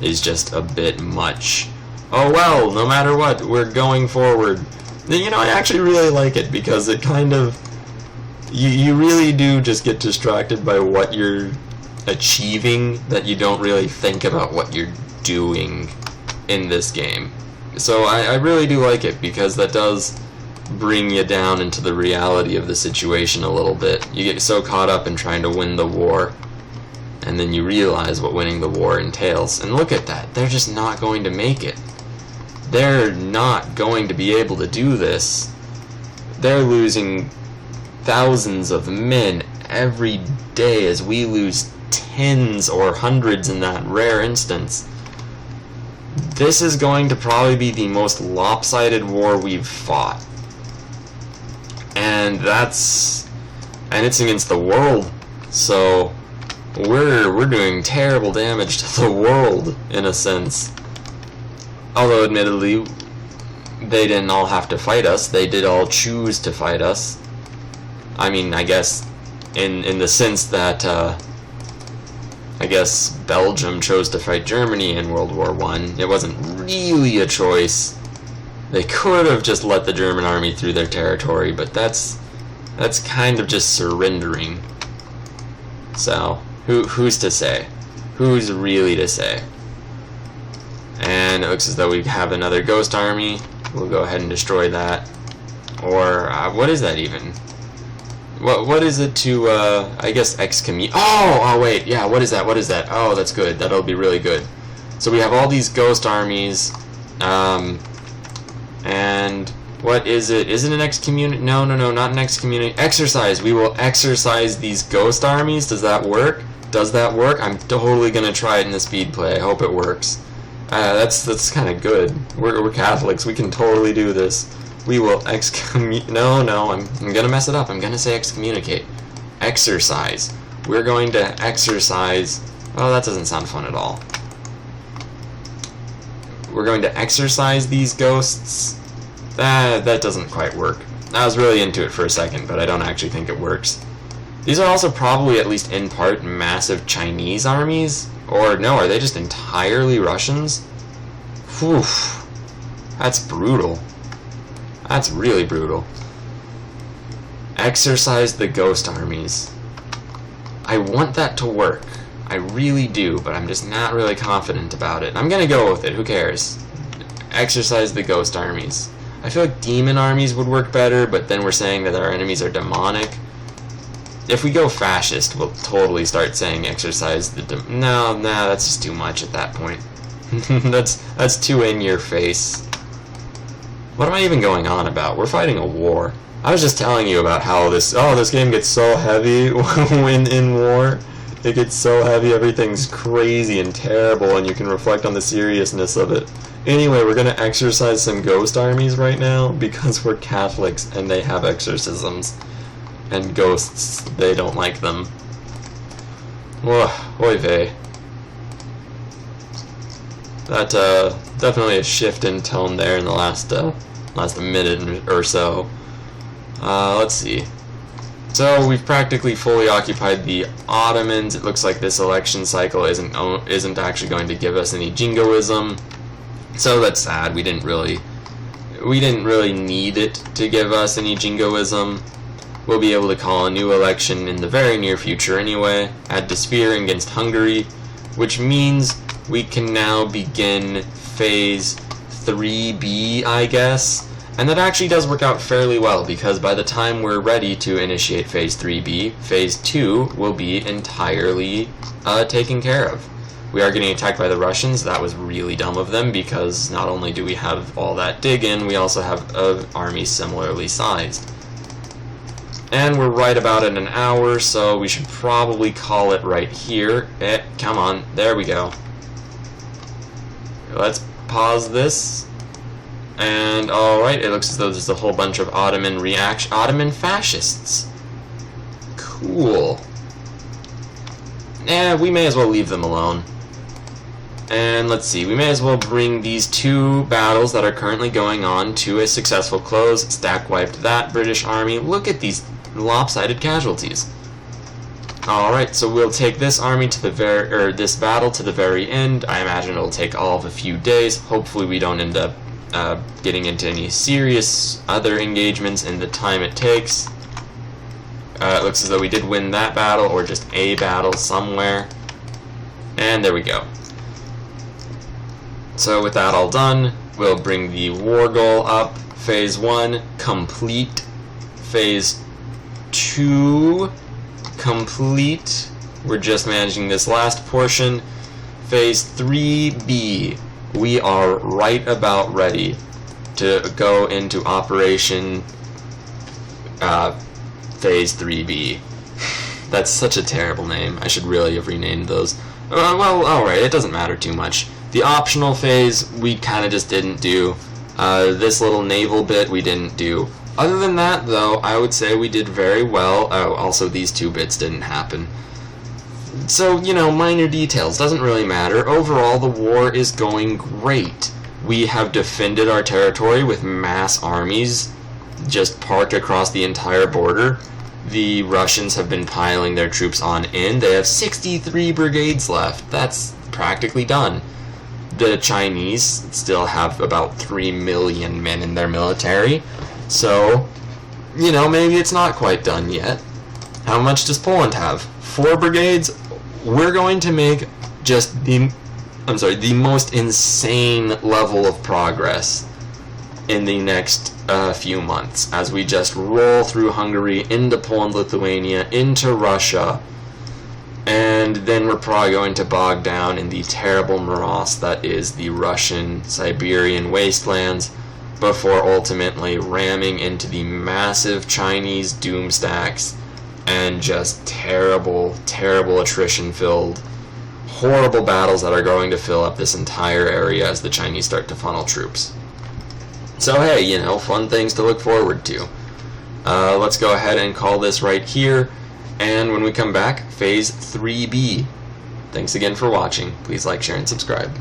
is just a bit much. Oh well, no matter what, we're going forward. You know, I actually really like it because it kind of, you really do just get distracted by what you're achieving, that you don't really think about what you're doing in this game. So I really do like it because that does bring you down into the reality of the situation a little bit. You get so caught up in trying to win the war, and then you realize what winning the war entails. And look at that, they're just not going to make it. They're not going to be able to do this. They're losing thousands of men every day as we lose tens or hundreds in that rare instance. This is going to probably be the most lopsided war we've fought. And it's against the world. So we're doing terrible damage to the world in a sense. Although admittedly they didn't all have to fight us, they did all choose to fight us. I mean, I guess in the sense that I guess Belgium chose to fight Germany in World War I. It wasn't really a choice. They could have just let the German army through their territory, but that's kind of just surrendering. So, who's to say? Who's really to say? And it looks as though we have another ghost army. We'll go ahead and destroy that. Or, what is that even? What is it to, I guess, Oh, wait, yeah, what is that? Oh, that's good. That'll be really good. So we have all these ghost armies, and what is it? Is it an excommunicate? No, not an excommunicate. Exercise. We will exercise these ghost armies. Does that work? Does that work? I'm totally gonna try it in the speed play. I hope it works. That's kind of good. We're Catholics. We can totally do this. We will No, I'm gonna mess it up. I'm gonna say excommunicate. Exercise. We're going to exercise. Oh, that doesn't sound fun at all. We're going to exercise these ghosts. That doesn't quite work. I was really into it for a second, but I don't actually think it works. These are also probably, at least in part, massive Chinese armies. Or no, are they just entirely Russians? Whew. That's brutal. That's really brutal. Exercise the ghost armies. I want that to work. I really do, but I'm just not really confident about it. I'm gonna go with it, who cares? Exercise the ghost armies. I feel like demon armies would work better, but then we're saying that our enemies are demonic. If we go fascist, we'll totally start saying exercise the No, that's just too much at that point. that's too in your face. What am I even going on about? We're fighting a war. I was just telling you about how this game gets so heavy when in war. It gets so heavy, everything's crazy and terrible, and you can reflect on the seriousness of it. Anyway, we're gonna exorcise some ghost armies right now because we're Catholics and they have exorcisms. And ghosts, they don't like them. Oy vey. That, definitely a shift in tone there in the last minute or so. Let's see. So we've practically fully occupied the Ottomans. It looks like this election cycle isn't actually going to give us any jingoism. So that's sad. We we didn't really need it to give us any jingoism. We'll be able to call a new election in the very near future anyway, add to sphere against Hungary, which means we can now begin phase 3B, I guess. And that actually does work out fairly well, because by the time we're ready to initiate phase 3B, phase 2 will be entirely taken care of. We are getting attacked by the Russians. That was really dumb of them, because not only do we have all that dig in, we also have an army similarly sized. And we're right about at an hour, so we should probably call it right here. Come on, there we go. Let's pause this. And alright, it looks as though there's a whole bunch of Ottoman fascists. Cool. We may as well leave them alone. And let's see, we may as well bring these two battles that are currently going on to a successful close. Stack wiped that British army. Look at these lopsided casualties. Alright, so we'll take this army to the this battle to the very end. I imagine it'll take all of a few days. Hopefully we don't end up getting into any serious other engagements in the time it takes. It looks as though we did win that battle, or just a battle somewhere. And there we go. So with that all done, we'll bring the war goal up. Phase 1, complete. Phase 2, complete. We're just managing this last portion. Phase 3B. We are right about ready to go into Operation Phase 3B. That's such a terrible name. I should really have renamed those. Well, alright, it doesn't matter too much. The optional phase, we kind of just didn't do. This little naval bit, we didn't do. Other than that, though, I would say we did very well. Oh, also these two bits didn't happen. So, you know, minor details, doesn't really matter. Overall, the war is going great. We have defended our territory with mass armies just parked across the entire border. The Russians have been piling their troops on in. They have 63 brigades left. That's practically done. The Chinese still have about 3 million men in their military. So, you know, maybe it's not quite done yet. How much does Poland have? 4 brigades? We're going to make just the most insane level of progress in the next few months as we just roll through Hungary, into Poland, Lithuania, into Russia, and then we're probably going to bog down in the terrible morass that is the Russian Siberian wastelands before ultimately ramming into the massive Chinese doom stacks and just terrible, terrible attrition-filled, horrible battles that are going to fill up this entire area as the Chinese start to funnel troops. So hey, you know, fun things to look forward to. Let's go ahead and call this right here, and when we come back, Phase 3B. Thanks again for watching. Please like, share, and subscribe.